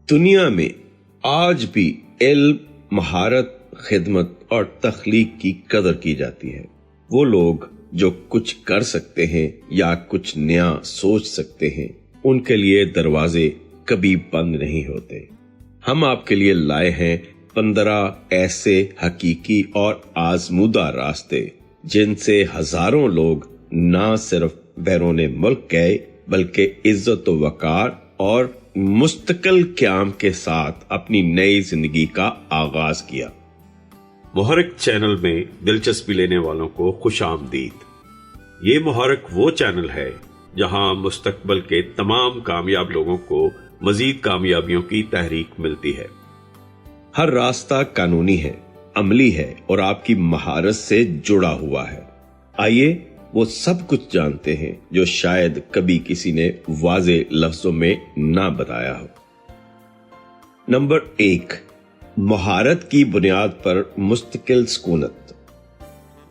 دنیا میں آج بھی علم، مہارت، خدمت اور تخلیق کی قدر کی جاتی ہے۔ وہ لوگ جو کچھ کر سکتے ہیں یا کچھ نیا سوچ سکتے ہیں، ان کے لیے دروازے کبھی بند نہیں ہوتے۔ ہم آپ کے لیے لائے ہیں 15 ایسے حقیقی اور آزمودہ راستے جن سے ہزاروں لوگ نہ صرف بیرون ملک گئے بلکہ عزت و وقار اور مستقل قیام کے ساتھ اپنی نئی زندگی کا آغاز کیا۔ محرک چینل میں دلچسپی لینے والوں کو خوش آمدید۔ یہ محرک وہ چینل ہے جہاں مستقبل کے تمام کامیاب لوگوں کو مزید کامیابیوں کی تحریک ملتی ہے۔ ہر راستہ قانونی ہے، عملی ہے اور آپ کی مہارت سے جڑا ہوا ہے۔ آئیے وہ سب کچھ جانتے ہیں جو شاید کبھی کسی نے واضح لفظوں میں نہ بتایا ہو۔ نمبر 1، مہارت کی بنیاد پر مستقل سکونت۔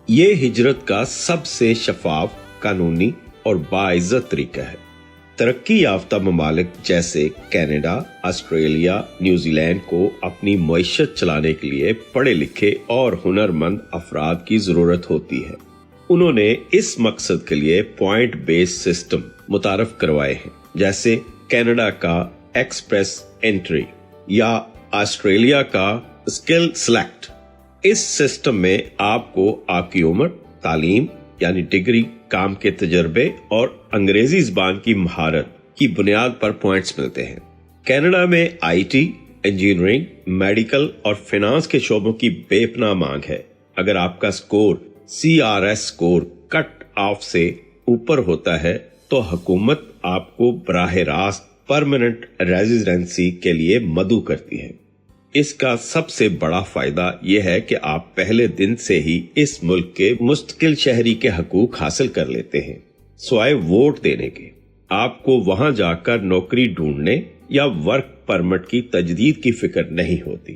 یہ ہجرت کا سب سے شفاف، قانونی اور باعزت طریقہ ہے۔ ترقی یافتہ ممالک جیسے کینیڈا، آسٹریلیا، نیوزی لینڈ کو اپنی معیشت چلانے کے لیے پڑھے لکھے اور ہنرمند افراد کی ضرورت ہوتی ہے۔ انہوں نے اس مقصد کے لیے پوائنٹ بیس سسٹم متعارف کروائے ہیں، جیسے کینیڈا کا ایکسپریس انٹری یا آسٹریلیا کا اسکل سلیکٹ۔ اس سسٹم میں آپ کو آپ کی عمر، تعلیم یعنی ڈگری، کام کے تجربے اور انگریزی زبان کی مہارت کی بنیاد پر پوائنٹس ملتے ہیں۔ کینیڈا میں آئی ٹی، انجینئرنگ، میڈیکل اور فائنانس کے شعبوں کی بے پناہ مانگ ہے۔ اگر آپ کا score CRS score cut off سے اوپر ہوتا ہے تو حکومت آپ کو براہ راست پرماننٹ ریزیڈنسی کے لیے مدعو کرتی ہے۔ اس کا سب سے بڑا فائدہ یہ ہے کہ آپ پہلے دن سے ہی اس ملک کے مستقل شہری کے حقوق حاصل کر لیتے ہیں، سوائے ووٹ دینے کے۔ آپ کو وہاں جا کر نوکری ڈھونڈنے یا ورک پرمٹ کی تجدید کی فکر نہیں ہوتی۔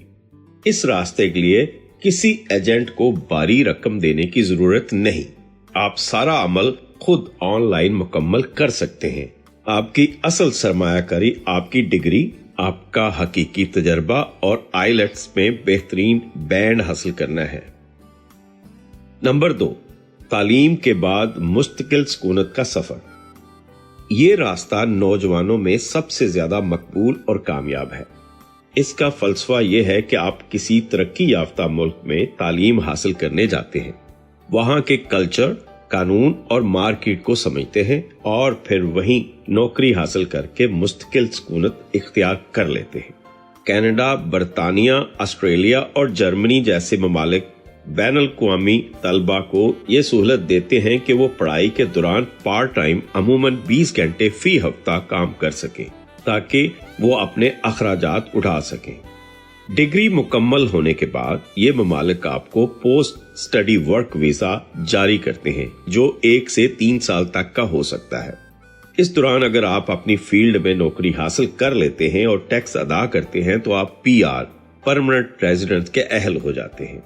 اس راستے کے لیے کسی ایجنٹ کو بھاری رقم دینے کی ضرورت نہیں۔ آپ سارا عمل خود آن لائن مکمل کر سکتے ہیں۔ آپ کی اصل سرمایہ کاری آپ کی ڈگری، آپ کا حقیقی تجربہ اور آئیلٹس میں بہترین بینڈ حاصل کرنا ہے۔ نمبر 2، تعلیم کے بعد مستقل سکونت کا سفر۔ یہ راستہ نوجوانوں میں سب سے زیادہ مقبول اور کامیاب ہے۔ اس کا فلسفہ یہ ہے کہ آپ کسی ترقی یافتہ ملک میں تعلیم حاصل کرنے جاتے ہیں، وہاں کے کلچر، قانون اور مارکیٹ کو سمجھتے ہیں اور پھر وہیں نوکری حاصل کر کے مستقل سکونت اختیار کر لیتے ہیں۔ کینیڈا، برطانیہ، آسٹریلیا اور جرمنی جیسے ممالک بین الاقوامی طلبہ کو یہ سہولت دیتے ہیں کہ وہ پڑھائی کے دوران پارٹ ٹائم عموماً 20 گھنٹے فی ہفتہ کام کر سکیں تاکہ وہ اپنے اخراجات اٹھا سکیں۔ ڈگری مکمل ہونے کے بعد یہ ممالک آپ کو پوسٹ سٹڈی ورک ویزا جاری کرتے ہیں جو 1 سے 3 سال تک کا ہو سکتا ہے۔ اس دوران اگر آپ اپنی فیلڈ میں نوکری حاصل کر لیتے ہیں اور ٹیکس ادا کرتے ہیں تو آپ PR پرماننٹ ریزیڈنٹ کے اہل ہو جاتے ہیں۔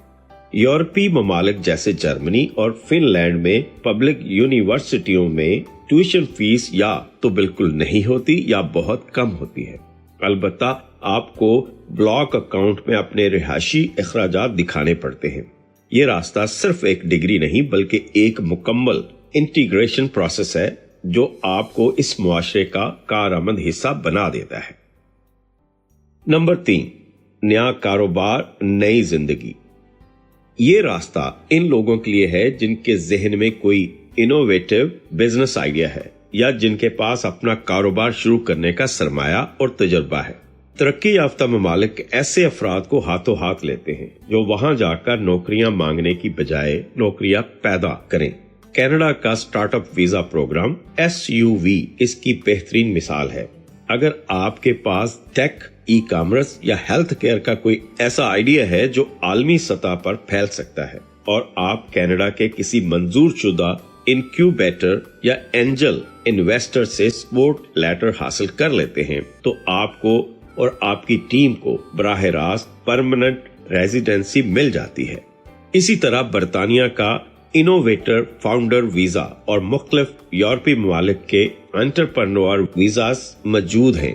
یورپی ممالک جیسے جرمنی اور فن لینڈ میں پبلک یونیورسٹیوں میں ٹیوشن فیس یا تو بالکل نہیں ہوتی یا بہت کم ہوتی ہے۔ البتہ آپ کو بلاک اکاؤنٹ میں اپنے رہائشی اخراجات دکھانے پڑتے ہیں۔ یہ راستہ صرف ایک ڈگری نہیں بلکہ ایک مکمل انٹیگریشن پروسیس ہے جو آپ کو اس معاشرے کا کارآمد حصہ بنا دیتا ہے۔ نمبر 3، نیا کاروبار، نئی زندگی۔ یہ راستہ ان لوگوں کے لیے ہے جن کے ذہن میں کوئی انوویٹو بزنس آئیڈیا ہے یا جن کے پاس اپنا کاروبار شروع کرنے کا سرمایہ اور تجربہ ہے۔ ترقی یافتہ ممالک ایسے افراد کو ہاتھوں ہاتھ لیتے ہیں جو وہاں جا کر نوکریاں مانگنے کی بجائے نوکریاں پیدا کریں۔ کینیڈا کا start up visa programme SUV اس کی بہترین مثال ہے۔ اگر آپ کے پاس ٹیک، ای کامرس یا ہیلتھ کیئر کا کوئی ایسا آئیڈیا ہے جو عالمی سطح پر پھیل سکتا ہے اور آپ کینیڈا کے کسی منظور شدہ انکیوبیٹر یا اینجل انویسٹر سے سپورٹ لیٹر حاصل کر لیتے ہیں تو آپ کو اور آپ کی ٹیم کو براہ راست پرماننٹ ریزیڈنسی مل جاتی ہے۔ اسی طرح برطانیہ کا انوویٹر فاؤنڈر ویزا اور مختلف یورپی ممالک کے انٹرپرنور ویزاز موجود ہیں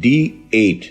D8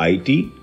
IT,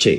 6,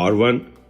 R1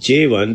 J1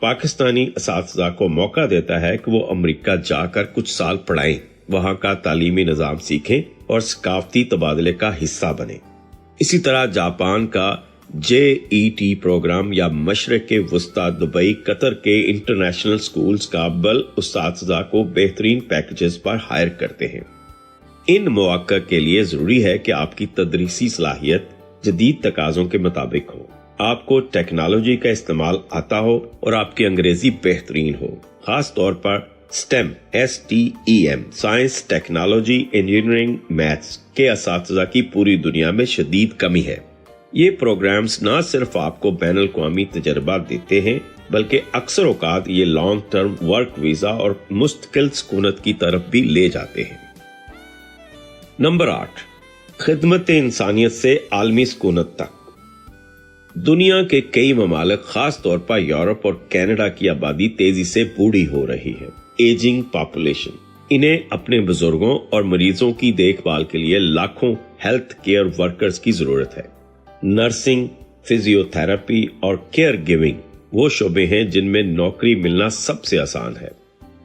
Pakistani اساتذہ کو موقع دیتا ہے کہ وہ امریکہ جا کر کچھ سال پڑھائیں، وہاں کا تعلیمی نظام سیکھیں اور ثقافتی تبادلے کا حصہ بنیں۔ اسی طرح جاپان کا JET پروگرام یا مشرق وسطی دبئی قطر کے انٹرنیشنل سکولز کابل اساتذہ کو بہترین پیکیجز پر ہائر کرتے ہیں۔ ان مواقع کے لیے ضروری ہے کہ آپ کی تدریسی صلاحیت جدید تقاضوں کے مطابق ہو، آپ کو ٹیکنالوجی کا استعمال آتا ہو اور آپ کی انگریزی بہترین ہو۔ خاص طور پر STEM science, technology, engineering, maths کے اساتذہ کی پوری دنیا میں شدید کمی ہے۔ یہ پروگرامز نہ صرف آپ کو بین الاقوامی تجربہ دیتے ہیں بلکہ اکثر اوقات یہ لانگ ٹرم ورک ویزا اور مستقل سکونت کی طرف بھی لے جاتے ہیں۔ نمبر 8، خدمت انسانیت سے عالمی سکونت تک۔ دنیا کے کئی ممالک خاص طور پر یورپ اور کینیڈا کی آبادی تیزی سے بوڑھی ہو رہی ہے۔ ایجنگ پاپولیشن، انہیں اپنے بزرگوں اور مریضوں کی دیکھ بھال کے لیے لاکھوں ہیلتھ کیئر ورکرز کی ضرورت ہے۔ نرسنگ، فزیو تھراپی اور کیئر گیونگ وہ شعبے ہیں جن میں نوکری ملنا سب سے آسان ہے۔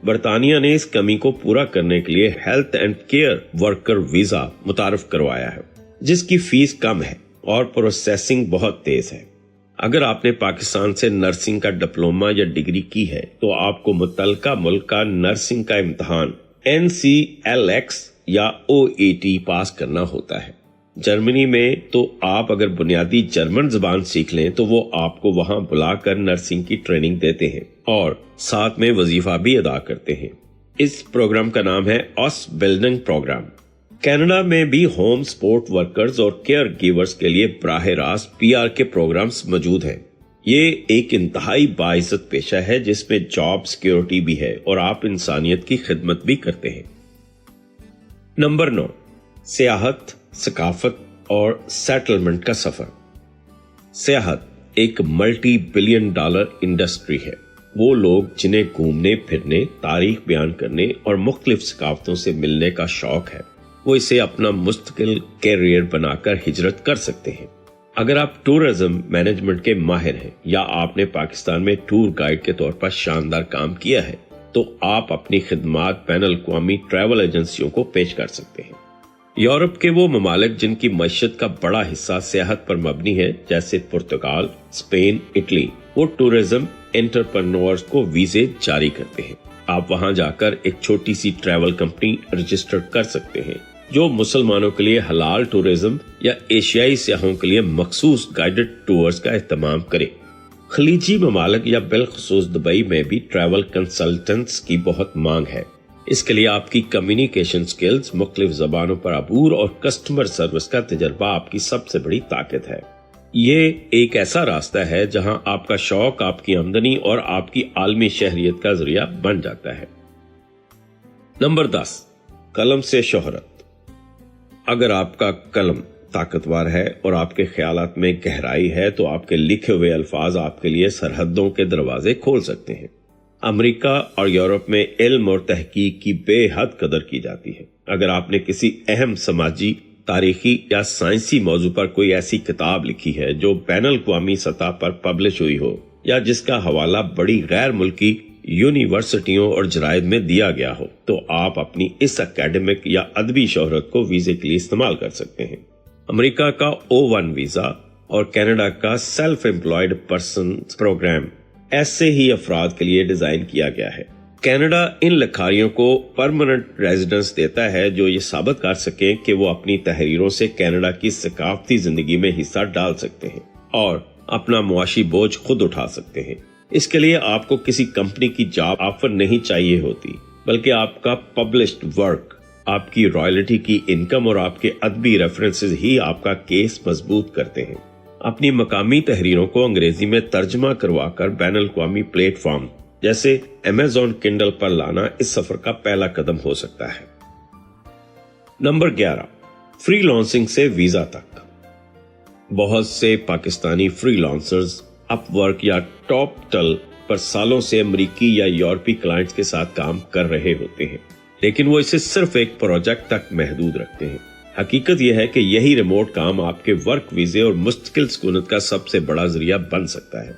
برطانیہ نے اس کمی کو پورا کرنے کے لیے health and care worker visa متعارف کروایا ہے، جس کی فیس کم ہے اور پروسیسنگ بہت تیز ہے۔ اگر آپ نے پاکستان سے نرسنگ کا ڈپلومہ یا ڈگری کی ہے تو آپ کو متعلقہ ملک کا نرسنگ کا امتحان NCLX یا OET پاس کرنا ہوتا ہے۔ جرمنی میں تو آپ اگر بنیادی جرمن زبان سیکھ لیں تو وہ آپ کو وہاں بلا کر نرسنگ کی ٹریننگ دیتے ہیں اور ساتھ میں وظیفہ بھی ادا کرتے ہیں۔ اس پروگرام کا نام ہے آس بلڈنگ پروگرام۔ کینیڈا میں بھی ہوم سپورٹ ورکرز اور کیئر گیورز کے لیے براہ راست PR کے پروگرامز موجود ہیں۔ یہ ایک انتہائی باعزت پیشہ ہے جس میں جاب سیکیورٹی بھی ہے اور آپ انسانیت کی خدمت بھی کرتے ہیں۔ نمبر 9، سیاحت، ثقافت اور سیٹلمنٹ کا سفر۔ سیاحت ایک ملٹی بلین ڈالر انڈسٹری ہے۔ وہ لوگ جنہیں گھومنے پھرنے، تاریخ بیان کرنے اور مختلف ثقافتوں سے ملنے کا شوق ہے، وہ اسے اپنا مستقل کیریئر بنا کر ہجرت کر سکتے ہیں۔ اگر آپ ٹورزم مینجمنٹ کے ماہر ہیں یا آپ نے پاکستان میں ٹور گائیڈ کے طور پر شاندار کام کیا ہے تو آپ اپنی خدمات بین الاقوامی ٹریول ایجنسیوں کو پیش کر سکتے ہیں۔ یورپ کے وہ ممالک جن کی معیشت کا بڑا حصہ سیاحت پر مبنی ہے جیسے پرتگال، اسپین، اٹلی، وہ ٹورزم انٹرپرنورز کو ویزے جاری کرتے ہیں۔ آپ وہاں جا کر ایک چھوٹی سی ٹریول کمپنی رجسٹر کر سکتے ہیں جو مسلمانوں کے لیے حلال ٹورزم یا ایشیائی سیاحوں کے لیے مخصوص گائیڈڈ ٹورز کا اہتمام کرے۔ خلیجی ممالک یا بالخصوص دبئی میں بھی ٹریول کنسلٹنٹس کی بہت مانگ ہے۔ اس کے لیے آپ کی کمیونیکیشن سکلز، مختلف زبانوں پر عبور اور کسٹمر سروس کا تجربہ آپ کی سب سے بڑی طاقت ہے۔ یہ ایک ایسا راستہ ہے جہاں آپ کا شوق آپ کی آمدنی اور آپ کی عالمی شہریت کا ذریعہ بن جاتا ہے۔ نمبر 10، قلم سے شہرت۔ اگر آپ کا قلم طاقتور ہے اور آپ کے خیالات میں گہرائی ہے تو آپ کے لکھے ہوئے الفاظ آپ کے لیے سرحدوں کے دروازے کھول سکتے ہیں۔ امریکہ اور یورپ میں علم اور تحقیق کی بے حد قدر کی جاتی ہے۔ اگر آپ نے کسی اہم سماجی، تاریخی یا سائنسی موضوع پر کوئی ایسی کتاب لکھی ہے جو بین الاقوامی سطح پر پبلش ہوئی ہو یا جس کا حوالہ بڑی غیر ملکی یونیورسٹیوں اور جرائد میں دیا گیا ہو تو آپ اپنی اس اکیڈمک یا ادبی شہرت کو ویزے کے لیے استعمال کر سکتے ہیں۔ امریکہ کا O1 ویزا اور کینیڈا کا سیلف امپلائڈ پرسن پروگرام ایسے ہی افراد کے لیے ڈیزائن کیا گیا ہے۔ کینیڈا ان لکھاریوں کو پرماننٹ ریزیڈنس دیتا ہے جو یہ ثابت کر سکیں کہ وہ اپنی تحریروں سے کینیڈا کی ثقافتی زندگی میں حصہ ڈال سکتے ہیں اور اپنا معاشی بوجھ خود اٹھا سکتے ہیں۔ اس کے لیے آپ کو کسی کمپنی کی جاب آفر نہیں چاہیے ہوتی، بلکہ آپ کا پبلشڈ ورک، آپ کی رائلٹی کی انکم اور آپ کے ادبی ریفرنسز ہی آپ کا کیس مضبوط کرتے ہیں۔ اپنی مقامی تحریروں کو انگریزی میں ترجمہ کروا کر بین الاقوامی پلیٹ فارم جیسے Amazon Kindle پر لانا اس سفر کا پہلا قدم ہو سکتا ہے۔ نمبر 11، فری لانسنگ سے ویزا تک۔ بہت سے پاکستانی فری لانسرز اپ ورک یا ٹاپ ٹل پر سالوں سے امریکی یا یورپی کلائنٹس کے ساتھ کام کر رہے ہوتے ہیں، لیکن وہ اسے صرف ایک پروجیکٹ تک محدود رکھتے ہیں۔ حقیقت یہ ہے کہ یہی ریموٹ کام آپ کے ورک ویزے اور مستقل سکونت کا سب سے بڑا ذریعہ بن سکتا ہے۔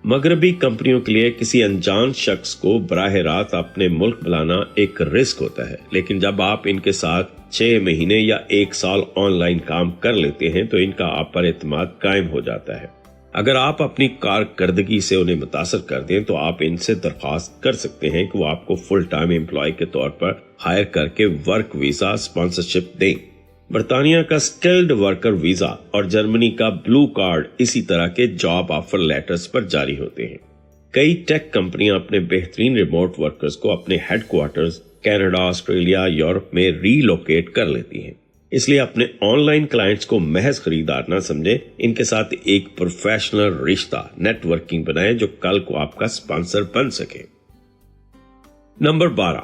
مغربی کمپنیوں کے لیے کسی انجان شخص کو براہ راست اپنے ملک بلانا ایک رسک ہوتا ہے، لیکن جب آپ ان کے ساتھ 6 مہینے یا 1 سال آن لائن کام کر لیتے ہیں تو ان کا آپ پر اعتماد قائم ہو جاتا ہے۔ اگر آپ اپنی کارکردگی سے انہیں متاثر کر دیں تو آپ ان سے درخواست کر سکتے ہیں کہ وہ آپ کو فل ٹائم امپلائی کے طور پر ہائر کر کے ورک ویزا اسپانسرشپ دیں۔ برطانیہ کا سکلڈ ورکر ویزا اور جرمنی کا بلو کارڈ اسی طرح کے جاب آفر لیٹرز پر جاری ہوتے ہیں۔ کئی ٹیک کمپنیاں اپنے بہترین ریموٹ ورکرز کو اپنے headquarters Canada, Australia, Europe میں ری لوکیٹ کر لیتی ہیں۔ اس لیے اپنے آن لائن کلائنٹس کو محض خریدار نہ سمجھیں، ان کے ساتھ ایک پروفیشنل رشتہ نیٹ ورکنگ بنائیں جو کل کو آپ کا اسپانسر بن سکے۔ نمبر 12،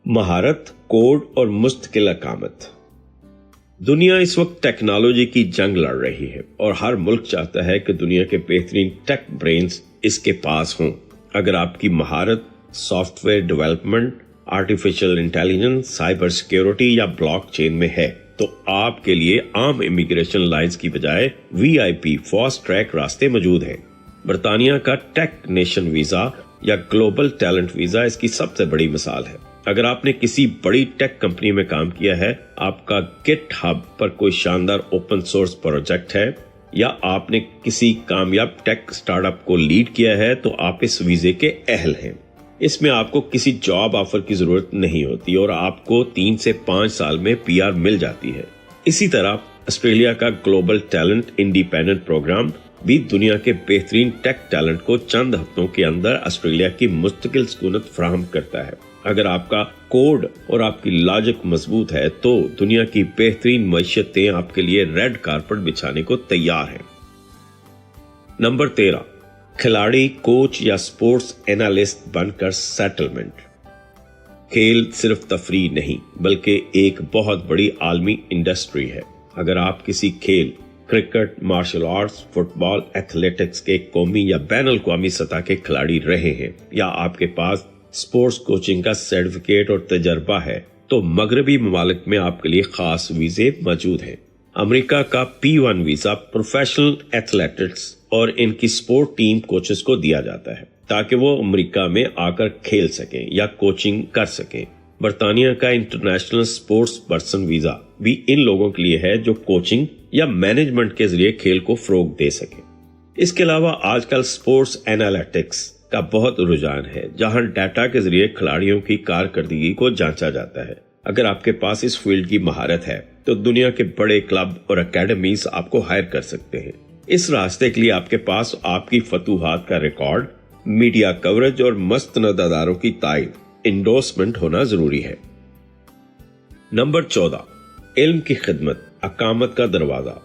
مہارت، کوڈ اور مستقل اقامت۔ دنیا اس وقت ٹیکنالوجی کی جنگ لڑ رہی ہے اور ہر ملک چاہتا ہے کہ دنیا کے بہترین ٹیک برینز اس کے پاس ہوں۔ اگر آپ کی مہارت soft where development, artificial intelligence, cyber security یا بلاک چین میں ہے تو آپ کے لیے عام امیگریشن لائنز کی بجائے VIP فاسٹ ٹریک راستے موجود ہیں۔ برطانیہ کا ٹیک نیشن ویزا یا گلوبل ٹیلنٹ ویزا اس کی سب سے بڑی مثال ہے۔ اگر آپ نے کسی بڑی ٹیک کمپنی میں کام کیا ہے، آپ کا گٹ ہب پر کوئی شاندار اوپن سورس پروجیکٹ ہے یا آپ نے کسی کامیاب ٹیک سٹارٹ اپ کو لیڈ کیا ہے تو آپ اس ویزے کے اہل ہیں۔ اس میں آپ کو کسی جاب آفر کی ضرورت نہیں ہوتی اور آپ کو 3 سے 5 سال میں PR مل جاتی ہے۔ اسی طرح آسٹریلیا کا گلوبل ٹیلنٹ انڈیپینڈنٹ پروگرام بھی دنیا کے بہترین ٹیک ٹیلنٹ کو چند ہفتوں کے اندر آسٹریلیا کی مستقل سکونت فراہم کرتا ہے۔ اگر آپ کا کوڈ اور آپ کی لاجک مضبوط ہے تو دنیا کی بہترین معیشتیں آپ کے لیے ریڈ کارپٹ بچھانے کو تیار ہیں۔ نمبر 13، کھلاڑی، کوچ یا سپورٹس اینالسٹ بن کر سیٹلمنٹ۔ کھیل صرف تفریح نہیں بلکہ ایک بہت بڑی عالمی انڈسٹری ہے۔ اگر آپ کسی کھیل، کرکٹ، مارشل آرٹس، فٹ بال، ایتھلیٹکس کے قومی یا بین الاقوامی سطح کے کھلاڑی رہے ہیں یا آپ کے پاس سپورٹس کوچنگ کا سرٹیفکیٹ اور تجربہ ہے تو مغربی ممالک میں آپ کے لیے خاص ویزے موجود ہیں۔ امریکہ کا P1 ویزا پروفیشنل ایتھلیٹکس اور ان کی سپورٹ ٹیم کوچز کو دیا جاتا ہے تاکہ وہ امریکہ میں آ کر کھیل سکیں یا کوچنگ کر سکیں۔ برطانیہ کا انٹرنیشنل سپورٹس پرسن ویزا بھی ان لوگوں کے لیے ہے جو کوچنگ یا مینجمنٹ کے ذریعے کھیل کو فروغ دے سکیں۔ اس کے علاوہ آج کل سپورٹس اینالیٹکس کا بہت رجحان ہے جہاں ڈیٹا کے ذریعے کھلاڑیوں کی کارکردگی کو جانچا جاتا ہے۔ اگر آپ کے پاس اس فیلڈ کی مہارت ہے تو دنیا کے بڑے کلب اور اکیڈمیز آپ کو ہائر کر سکتے ہیں۔ اس راستے کے لیے آپ کے پاس آپ کی فتوحات کا ریکارڈ، میڈیا کوریج اور مستند اداروں کی تائید، انڈورسمنٹ ہونا ضروری ہے۔ نمبر 14، علم کی خدمت، اقامت کا دروازہ۔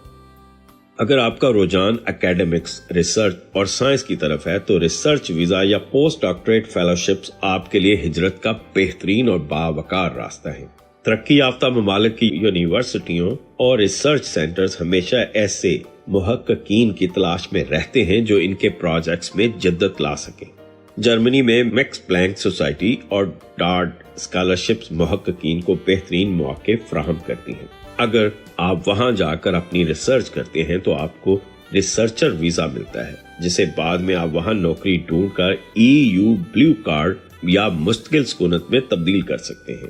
اگر آپ کا رجحان اکیڈمکس، ریسرچ اور سائنس کی طرف ہے تو ریسرچ ویزا یا پوسٹ ڈاکٹریٹ فیلوشپس آپ کے لیے ہجرت کا بہترین اور باوقار راستہ ہے۔ ترقی یافتہ ممالک کی یونیورسٹیوں اور ریسرچ سینٹرز ہمیشہ ایسے محققین کی تلاش میں رہتے ہیں جو ان کے پروجیکٹس میں جدت لا سکیں۔ جرمنی میں میکس پلانک سوسائٹی اور ڈارٹ اسکالرشپس محققین کو بہترین مواقع فراہم کرتی ہیں۔ اگر آپ وہاں جا کر اپنی ریسرچ کرتے ہیں تو آپ کو ریسرچر ویزا ملتا ہے جسے بعد میں آپ وہاں نوکری ڈھونڈ کر EU بلو کارڈ یا مستقل سکونت میں تبدیل کر سکتے ہیں۔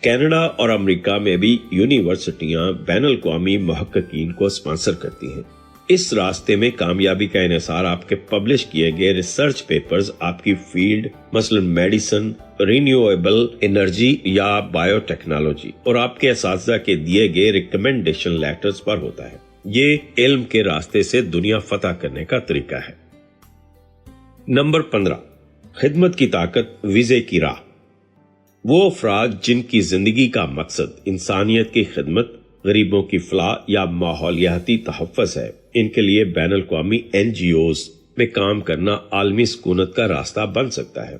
کینیڈا اور امریکہ میں بھی یونیورسٹیاں بین الاقوامی محققین کو اسپانسر کرتی ہیں۔ اس راستے میں کامیابی کا انحصار آپ کے پبلش کیے گئے ریسرچ پیپرز، آپ کی فیلڈ مثلا میڈیسن، رینیویبل انرجی یا بایو ٹیکنالوجی اور آپ کے اساتذہ کے دیے گئے ریکمنڈیشن لیٹرز پر ہوتا ہے۔ یہ علم کے راستے سے دنیا فتح کرنے کا طریقہ ہے۔ نمبر 15، خدمت کی طاقت، ویزے کی راہ۔ وہ افراد جن کی زندگی کا مقصد انسانیت کی خدمت، غریبوں کی فلاح یا ماحولیاتی تحفظ ہے، ان کے لیے بین الاقوامی NGOs میں کام کرنا عالمی سکونت کا راستہ بن سکتا ہے۔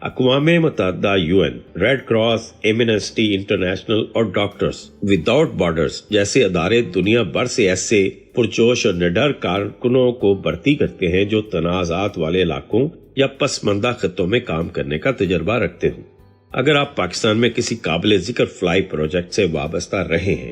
اقوام متحدہ، UN، Red Cross, Amnesty International اور ڈاکٹرز وداؤٹ بارڈرز جیسے ادارے دنیا بھر سے ایسے پرجوش اور نڈر کارکنوں کو بھرتی کرتے ہیں جو تنازعات والے علاقوں یا پسماندہ خطوں میں کام کرنے کا تجربہ رکھتے ہوں۔ اگر آپ پاکستان میں کسی قابل ذکر فلائی پروجیکٹ سے وابستہ رہے ہیں